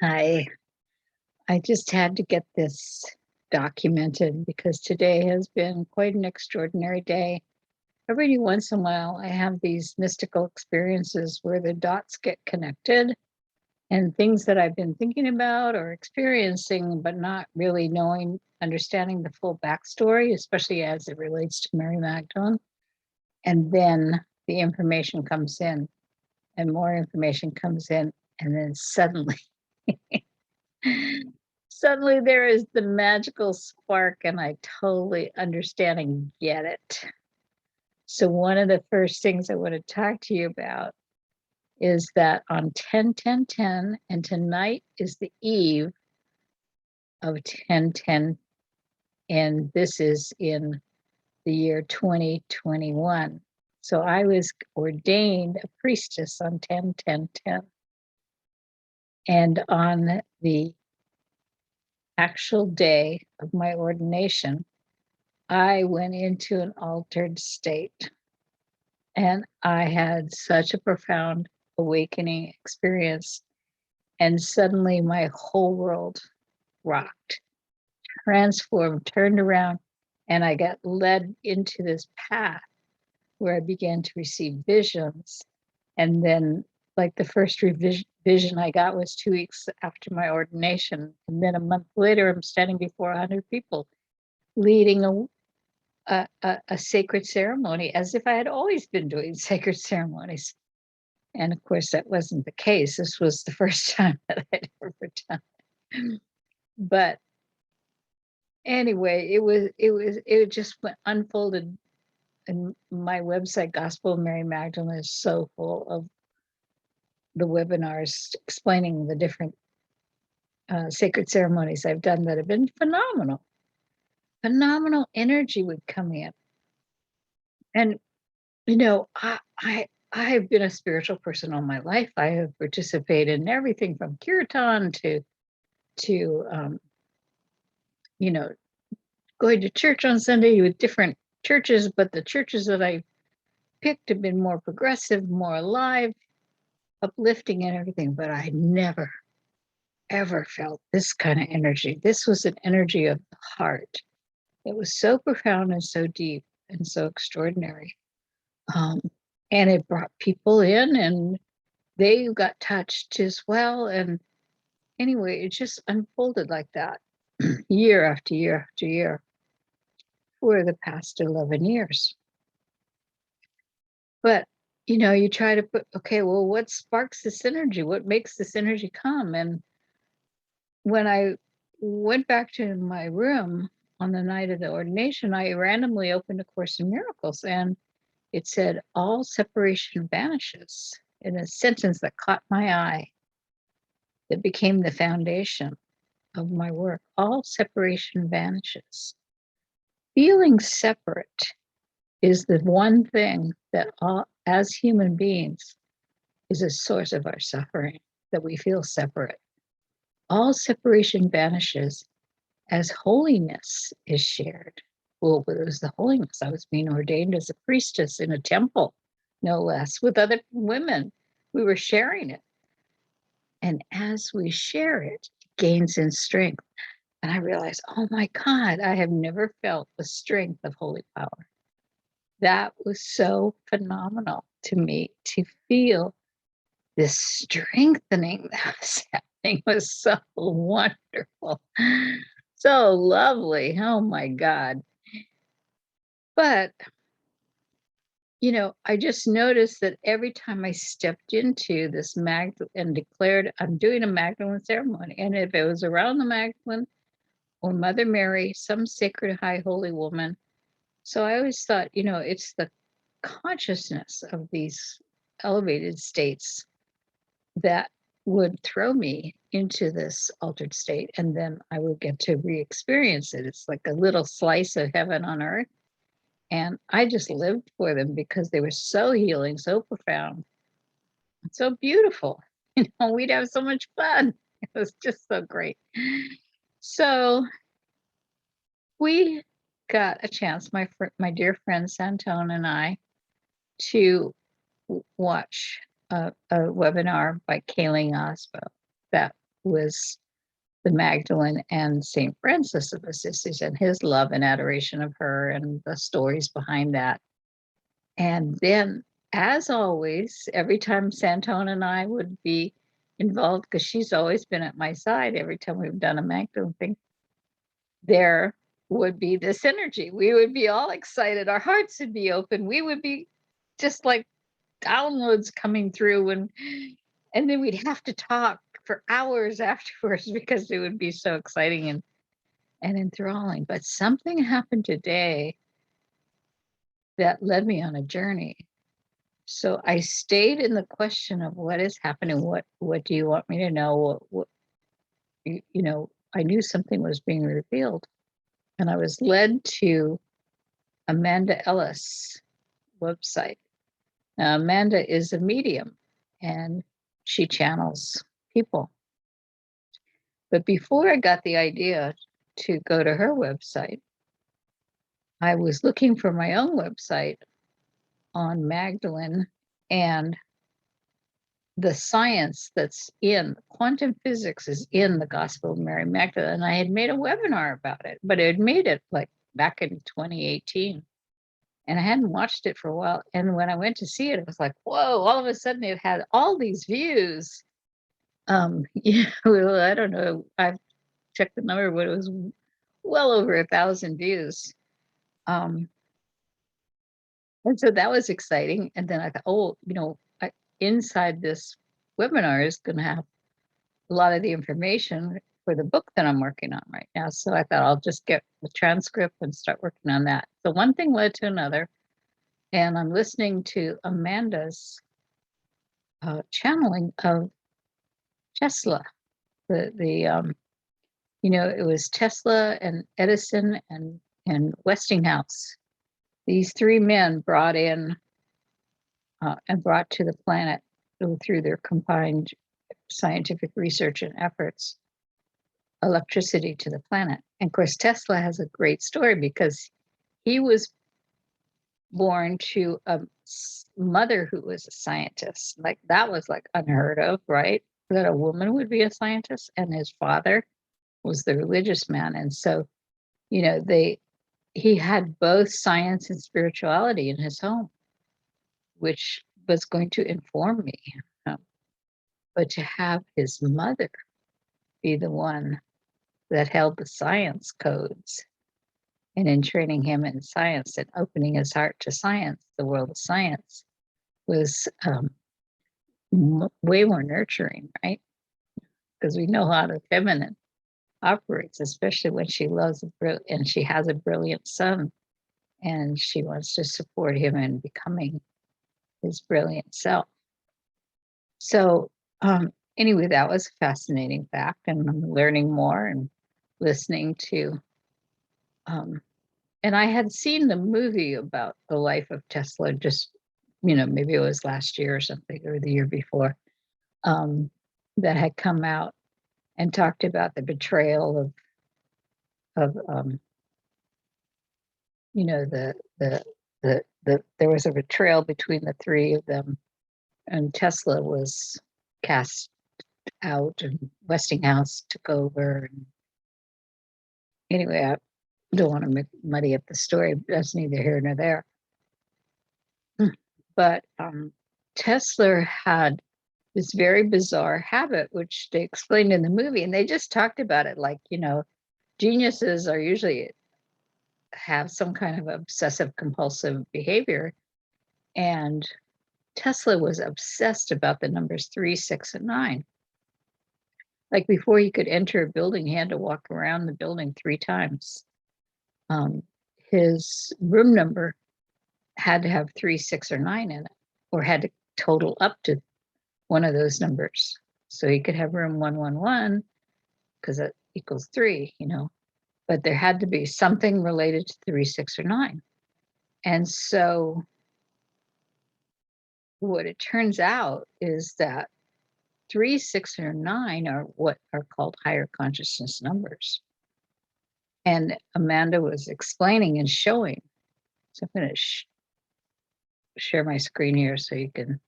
I just had to get this documented because today has been quite an extraordinary day. Every once in a while, I have these mystical experiences where the dots get connected and things that I've been thinking about or experiencing, but not really understanding the full backstory, especially as it relates to Mary Magdalene. And then the information comes in and more information comes in, and then suddenly suddenly there is the magical spark, and I totally understand and get it. So one of the first things I want to talk to you about is that on 10-10-10, and tonight is the eve of 10-10, and this is in the year 2021. So I was ordained a priestess on 10-10-10. And on the actual day of my ordination, I went into an altered state, and I had such a profound awakening experience. And suddenly my whole world rocked, transformed, turned around, and I got led into this path where I began to receive visions. And then, like, the first vision I got was 2 weeks after my ordination. And then a month later, I'm standing before 100 people leading a sacred ceremony, as if I had always been doing sacred ceremonies. And of course, that wasn't the case. This was the first time that I'd ever done it. But anyway, it just unfolded. And my website, Gospel of Mary Magdalene, is so full of the webinars explaining the different sacred ceremonies I've done that have been phenomenal. Phenomenal energy would come in. And, I have been a spiritual person all my life. I have participated in everything from kirtan to going to church on Sunday with different churches, but the churches that I picked have been more progressive, more alive, uplifting and everything, but I never, ever felt this kind of energy. This was an energy of the heart. It was so profound and so deep and so extraordinary. And it brought people in, and they got touched as well. And anyway, it just unfolded like that year after year after year for the past 11 years. But, you try to put, okay, well, what sparks this energy? What makes this energy come? And when I went back to my room on the night of the ordination, I randomly opened A Course in Miracles, and it said, all separation vanishes, in a sentence that caught my eye, that became the foundation of my work. All separation vanishes. Feeling separate is the one thing that as human beings is a source of our suffering, that we feel separate. All separation vanishes as holiness is shared. Well, it was the holiness. I was being ordained as a priestess in a temple, no less, with other women. We were sharing it. And as we share it, it gains in strength. And I realized, oh my God, I have never felt the strength of holy power. That was so phenomenal to me, to feel this strengthening that was happening. Was so wonderful, so lovely. Oh my God. But, I just noticed that every time I stepped into this Magdalene and declared, I'm doing a Magdalene ceremony, and if it was around the Magdalene or Mother Mary, some sacred high holy woman. So I always thought, it's the consciousness of these elevated states that would throw me into this altered state, and then I would get to re-experience it. It's like a little slice of heaven on earth. And I just lived for them because they were so healing, so profound, so beautiful. We'd have so much fun. It was just so great. So we got a chance, my dear friend Santone and I, to watch a webinar by Kayleen Osbo that was the Magdalene and St. Francis of Assisi, and his love and adoration of her and the stories behind that. And then, as always, every time Santone and I would be involved, because she's always been at my side every time we've done a Magdalene thing, there would be this energy. We would be all excited. Our hearts would be open. We would be just like downloads coming through, and then we'd have to talk for hours afterwards because it would be so exciting and enthralling. But something happened today that led me on a journey. So I stayed in the question of what is happening. What do you want me to know? What I knew something was being revealed, and I was led to Amanda Ellis website. Now, Amanda is a medium, and she channels people. But before I got the idea to go to her website, I was looking for my own website on Magdalene and the science that's in quantum physics is in the Gospel of Mary Magdalene. And I had made a webinar about it, but I had made it like back in 2018. And I hadn't watched it for a while. And when I went to see it, it was like, whoa, all of a sudden it had all these views. Well, I don't know. I've checked the number, but it was well over 1,000 views. And so that was exciting. And then I thought, oh, inside this webinar is going to have a lot of the information for the book that I'm working on right now. So I thought I'll just get the transcript and start working on that. So one thing led to another. And I'm listening to Amanda's channeling of Tesla. It was Tesla and Edison and Westinghouse. These three men brought in and brought to the planet through their combined scientific research and efforts, electricity to the planet. And of course, Tesla has a great story because he was born to a mother who was a scientist. Like that was like unheard of, right? That a woman would be a scientist, and his father was the religious man. And so, he had both science and spirituality in his home, which was going to inform me. But to have his mother be the one that held the science codes and in training him in science and opening his heart to science, the world of science, was way more nurturing, right? Because we know how the feminine operates, especially when she loves and she has a brilliant son, and she wants to support him in becoming his brilliant self. So anyway, that was a fascinating fact, and I'm learning more and listening to and I had seen the movie about the life of Tesla, just maybe it was last year or something, or the year before, that had come out and talked about the betrayal of there was a betrayal between the three of them, and Tesla was cast out and Westinghouse took over. And anyway, I don't want to muddy up the story. That's neither here nor there. But Tesla had this very bizarre habit, which they explained in the movie, and they just talked about it like, geniuses are usually have some kind of obsessive compulsive behavior. And Tesla was obsessed about the numbers 3, 6, and 9. Like before he could enter a building, he had to walk around the building 3 times. His room number had to have 3, 6, or 9 in it, or had to total up to one of those numbers. So he could have room 111 because that equals 3, but there had to be something related to 3, 6, or 9. And so what it turns out is that 3, 6, or 9 are what are called higher consciousness numbers. And Amanda was explaining and showing. So I'm going to share my screen here so you can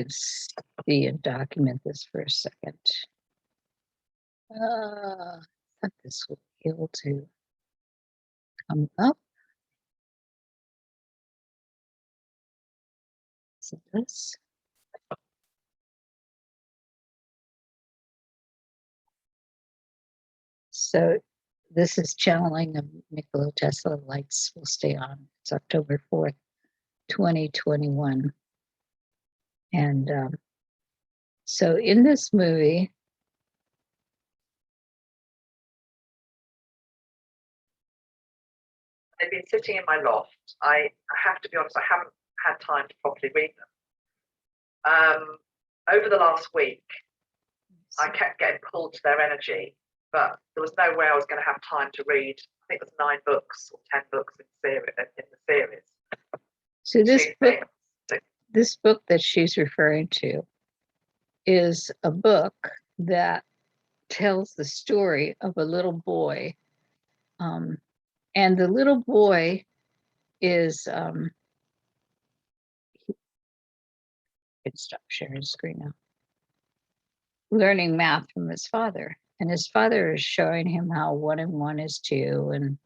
see and document this for a second. I thought this would be able to come up. So this. So this is channeling of Nikola Tesla. Lights will stay on. It's October 4th, 2021. And so in this movie, they've been sitting in my loft. I have to be honest, I haven't had time to properly read them. Over the last week, I kept getting pulled to their energy, but there was no way I was going to have time to read. I think there's 9 books or 10 books in the series. So this book that she's referring to is a book that tells the story of a little boy. And the little boy is, stop sharing screen now, learning math from his father. And his father is showing him how 1 and 1 is 2, and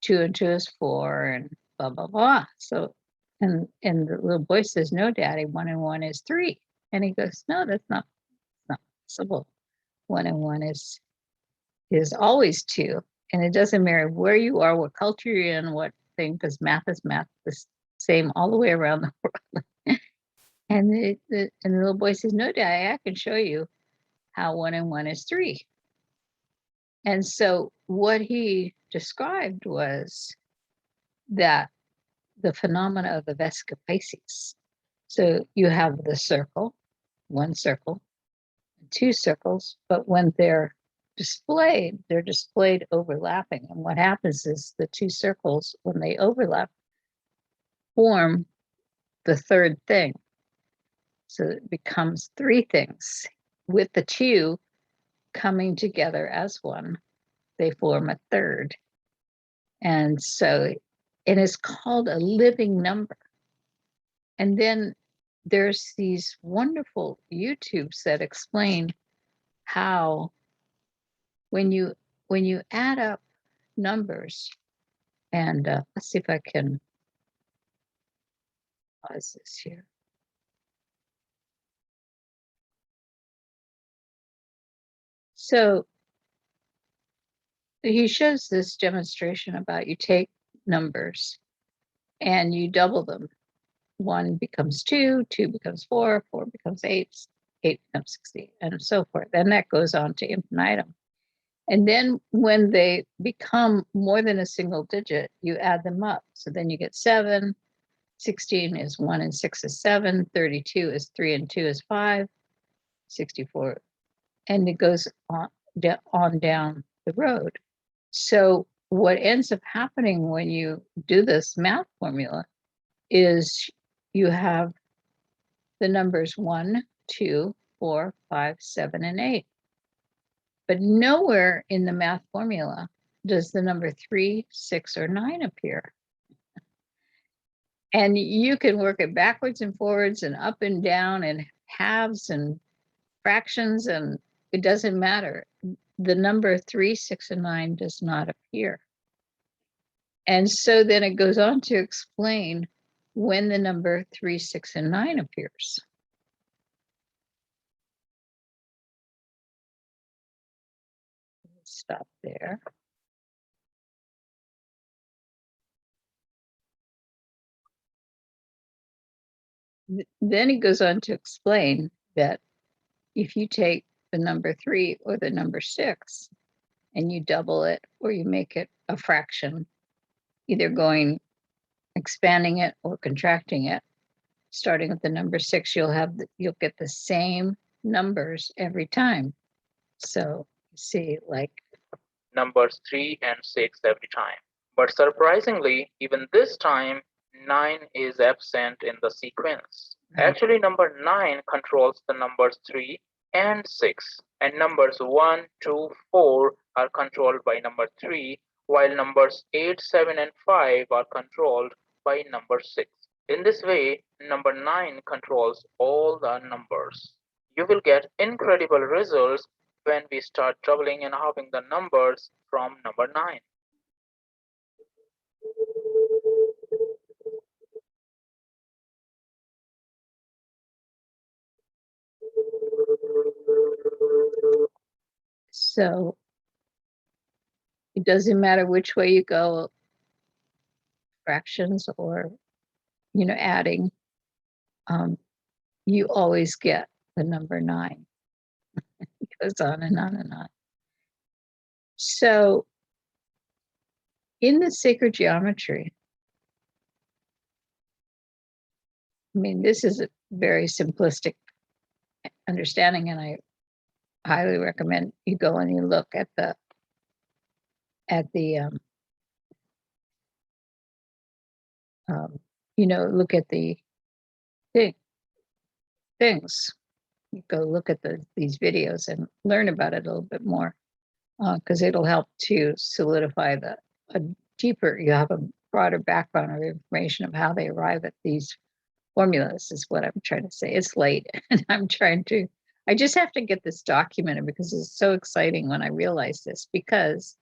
2 and 2 is 4, and blah, blah, blah. So, and the little boy says, no, Daddy, 1 and 1 is 3. And he goes, no, that's not possible. 1 and 1 is always 2. And it doesn't matter where you are, what culture you're in, what thing, because math is math, the same all the way around the world. And the little boy says, no, Daddy, I can show you how 1 and 1 is 3. And so what he described was that the phenomena of the Vesica Pisces. So you have the circle, 1 circle, 2 circles, but when they're displayed overlapping. And what happens is the 2 circles, when they overlap, form the 3rd thing. So it becomes 3 things. With the 2 coming together as 1, they form a 3rd. And so it is called a living number. And then there's these wonderful YouTubes that explain how when you add up numbers, and let's see if I can pause this here. So he shows this demonstration about you take numbers and you double them. 1 becomes 2, 2 becomes 4, 4 becomes 8, 8 becomes 16, and so forth. And that goes on to infinitum. And then when they become more than a single digit, you add them up. So then you get 7, 16 is 1 and 6 is 7, 32 is 3 and 2 is 5, 64, and it goes on down the road. So what ends up happening when you do this math formula is you have the numbers 1, 2, 4, 5, 7, and 8. But nowhere in the math formula does the number 3, 6, or 9 appear. And you can work it backwards and forwards and up and down and halves and fractions, and it doesn't matter. The number 3, 6, and 9 does not appear. And so then it goes on to explain when the number 3, 6, and 9 appears. Stop there. Then he goes on to explain that if you take the number 3 or the number 6 and you double it or you make it a fraction, either expanding it or contracting it, starting with the number 6, you'll get the same numbers every time. So see, like numbers 3 and 6 every time. But surprisingly, even this time, 9 is absent in the sequence. Actually, number 9 controls the numbers 3 and 6, and numbers 1, 2, 4 are controlled by number 3, while numbers 8, 7, and 5 are controlled by number 6. In this way, number 9 controls all the numbers. You will get incredible results when we start doubling and halving the numbers from number 9. So it doesn't matter which way you go, fractions or, adding, you always get the number 9. It goes on and on and on. So in the sacred geometry, I mean, this is a very simplistic understanding, and I highly recommend you go and you look at the look at the things. You go look at these videos and learn about it a little bit more, because it'll help to solidify a deeper, you have a broader background of information of how they arrive at these formulas, is what I'm trying to say. It's late and I just have to get this documented because it's so exciting when I realize this, because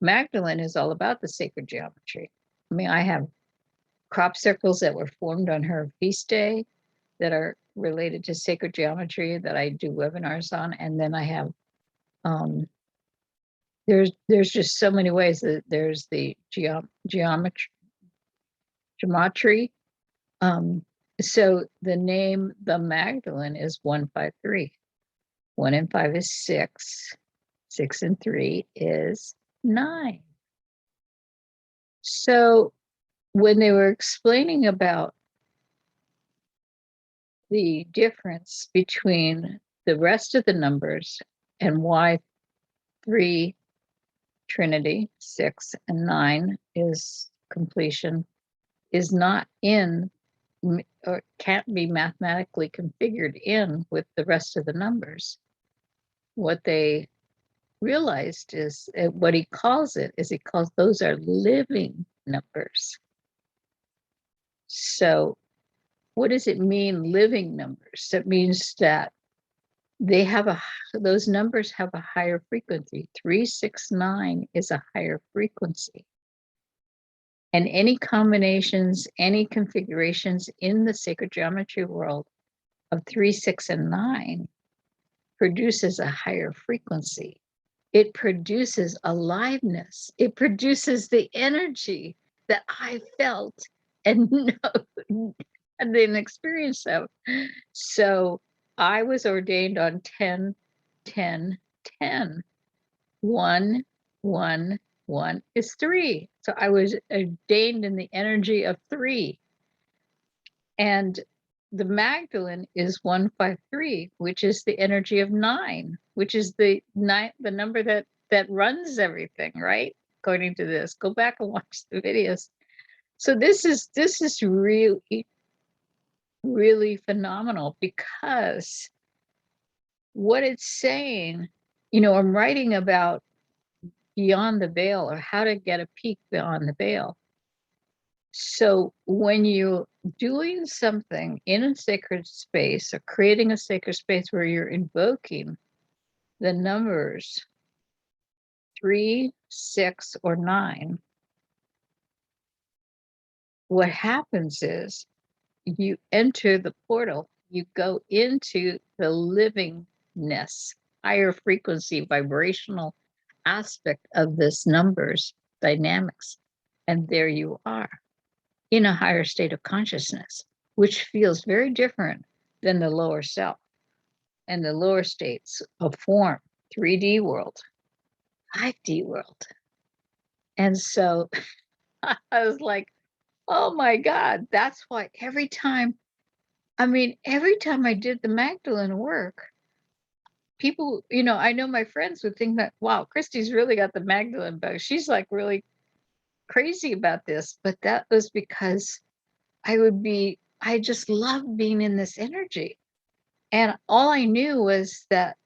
Magdalene is all about the sacred geometry. I mean, I have crop circles that were formed on her feast day that are related to sacred geometry that I do webinars on. And then I have, there's just so many ways that there's the geometry. So the name, the Magdalene, is 153. 1 and 5 is 6. 6 and 3 is 9. So when they were explaining about the difference between the rest of the numbers and why 3 Trinity, 6 and 9 is completion, is not in or can't be mathematically configured in with the rest of the numbers. What they realized is what he calls it is he calls those are living numbers. So what does it mean, living numbers? That means that they have those numbers have a higher frequency. 369 is a higher frequency. And any combinations, any configurations in the sacred geometry world of 3, 6, and 9 produces a higher frequency. It produces aliveness. It produces the energy that I felt and know and then experienced of. So I was ordained on 10, 10, 10. 1, 1, 1 is 3. So I was ordained in the energy of 3. And the Magdalene is 153, which is the energy of 9, which is the number that runs everything, right? According to this, go back and watch the videos. So this is really, really phenomenal, because what it's saying, I'm writing about beyond the veil, or how to get a peek beyond the veil. So when you're doing something in a sacred space or creating a sacred space where you're invoking the numbers 3, 6, or 9, what happens is you enter the portal, you go into the livingness, higher frequency, vibrational aspect of this numbers dynamics. And there you are in a higher state of consciousness, which feels very different than the lower self and the lower states of form, 3D world, 5D world. And so I was like, oh my God, that's why every time I did the Magdalene work, people, I know my friends would think that, wow, Christy's really got the Magdalene bug. She's like really crazy about this. But that was because I just love being in this energy. And all I knew was that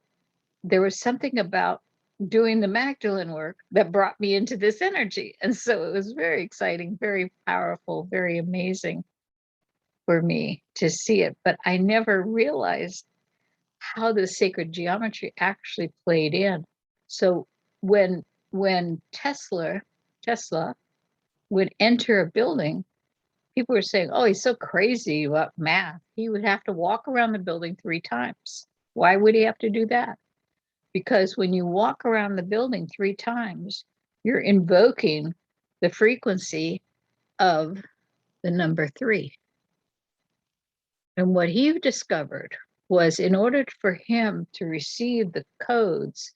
there was something about doing the Magdalene work that brought me into this energy. And so it was very exciting, very powerful, very amazing for me to see it. But I never realized how the sacred geometry actually played in. So when Tesla would enter a building, people were saying, oh, he's so crazy about math. He would have to walk around the building 3 times. Why would he have to do that? Because when you walk around the building 3 times, you're invoking the frequency of the number 3. And what he discovered was, in order for him to receive the codes,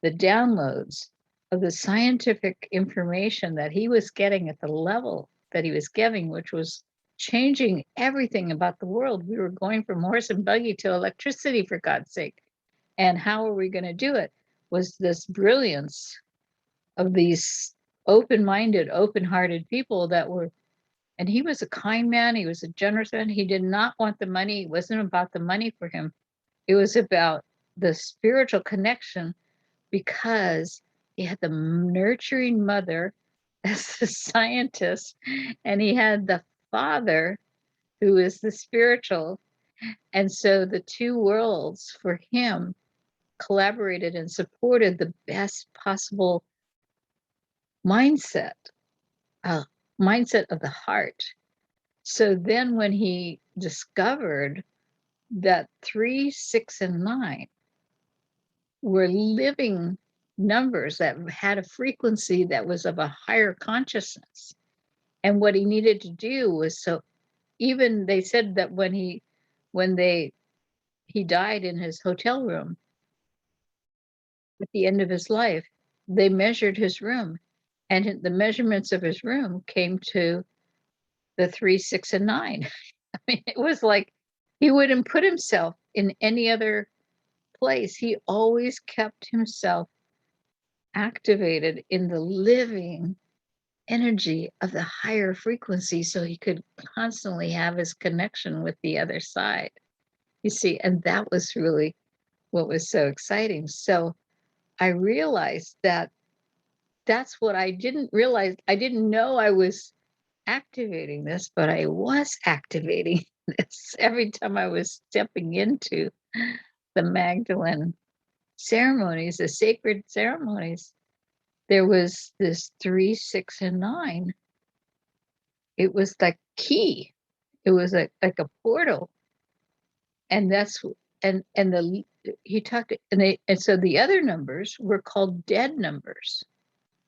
the downloads of the scientific information that he was getting at the level that he was giving, which was changing everything about the world. We were going from horse and buggy to electricity, for God's sake. And how are we going to do it? Was this brilliance of these open-minded, open-hearted people that were, and he was a kind man, he was a generous man, he did not want the money. It wasn't about the money for him. It was about the spiritual connection, because he had the nurturing mother as the scientist, and he had the father who is the spiritual. And so the 2 worlds for him collaborated and supported the best possible mindset of the heart. So then when he discovered that 3, 6, and 9 were living numbers that had a frequency that was of a higher consciousness, and what he needed to do was, so even they said that when he died in his hotel room at the end of his life, they measured his room, and the measurements of his room came to the 3, 6, and 9. I mean, it was like he wouldn't put himself in any other place. He always kept himself activated in the living energy of the higher frequency, so he could constantly have his connection with the other side. You see, and that was really what was so exciting. So I realized that that's what I didn't realize. I didn't know I was activating this, but I was activating this every time I was stepping into the Magdalene ceremonies, the sacred ceremonies. There was this 3, 6, and 9. It was like key. It was like a portal. And that's, and the, he talked, and so the other numbers were called dead numbers,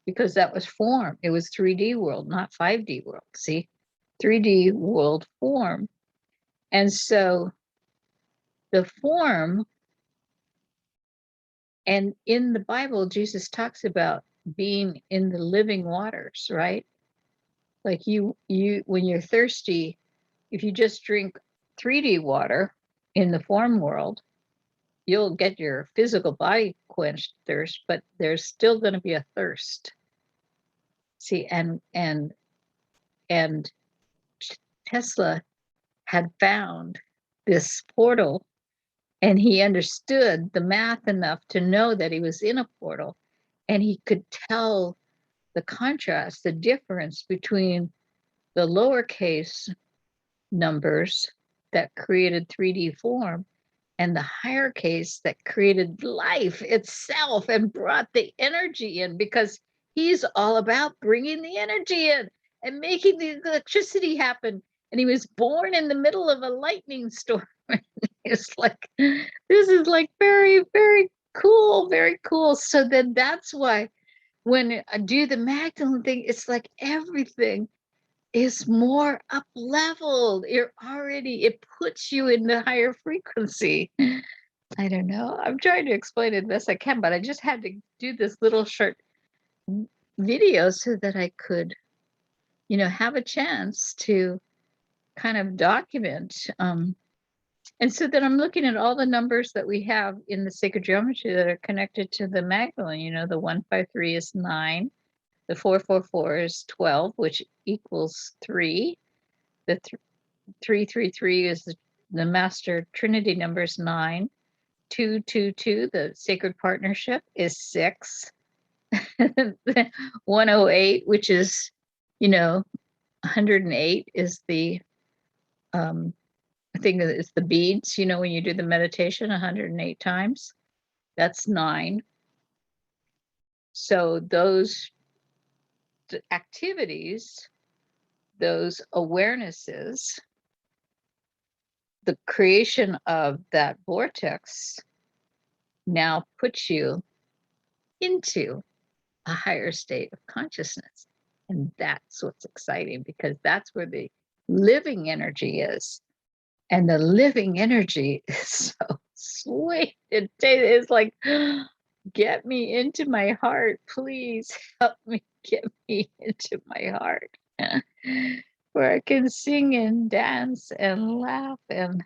because that was form. It was 3D world, not 5D world. See, 3D world form. And so the form, and in the Bible, Jesus talks about being in the living waters, right? Like you when you're thirsty, if you just drink 3D water in the form world, you'll get your physical body quenched thirst, but there's still going to be a thirst. See, and Tesla had found this portal, and he understood the math enough to know that he was in a portal, and he could tell the contrast, the difference between the lowercase numbers that created 3D form and the higher case that created life itself and brought the energy in, because he's all about bringing the energy in and making the electricity happen. And he was born in the middle of a lightning storm. It's like, this is like very, very cool, very cool. So then that's why when I do the Magdalene thing, it's like everything is more up leveled. You're already, it puts you in the higher frequency. I don't know. I'm trying to explain it best I can, but I just had to do this little short video so that I could, you know, have a chance to kind of document. And so then I'm looking at all the numbers that we have in the sacred geometry that are connected to the Magdalene. You know, the 153 is 9. The 444 is 12, which equals 3. The 333 is the master trinity number is 9. 222, the sacred partnership, is 6. 108, which is, you know, 108 is the I think it's the beads, you know, when you do the meditation 108 times, that's 9. So those activities, those awarenesses, the creation of that vortex now puts you into a higher state of consciousness. And that's what's exciting, because that's where the living energy is. And the living energy is so sweet. It's like, get me into my heart, please help me get me into my heart, where I can sing and dance and laugh. And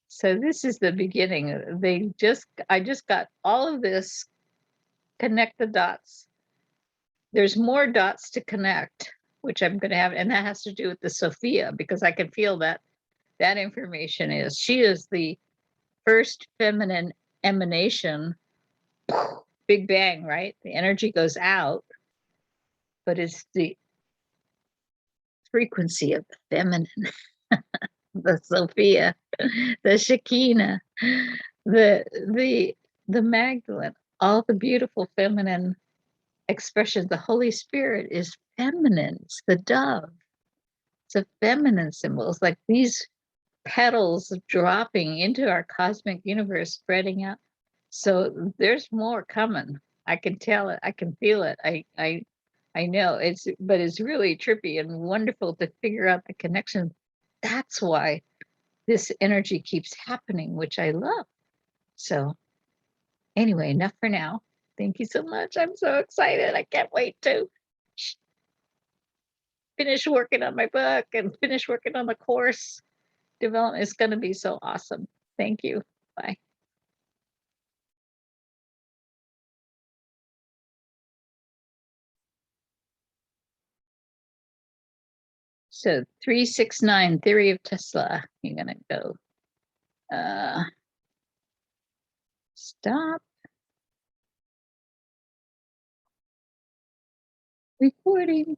so this is the beginning. I just got all of this, connect the dots. There's more dots to connect, which I'm going to have, and that has to do with the Sophia, because I can feel that information is, she is the first feminine emanation. Big bang, right? The energy goes out, but it's the frequency of the feminine, the Sophia, the Shekinah, the Magdalene, all the beautiful feminine expressions. The Holy Spirit is feminine. It's the dove. It's a feminine symbol. It's like these petals dropping into our cosmic universe, spreading out. So there's more coming. I can tell it. I can feel it. I know but it's really trippy and wonderful to figure out the connection. That's why this energy keeps happening, which I love. So anyway, enough for now. Thank you so much. I'm so excited. I can't wait to finish working on my book and finish working on the course development. Is going to be so awesome. Thank you. Bye. So 369, theory of Tesla. You're going to go stop recording.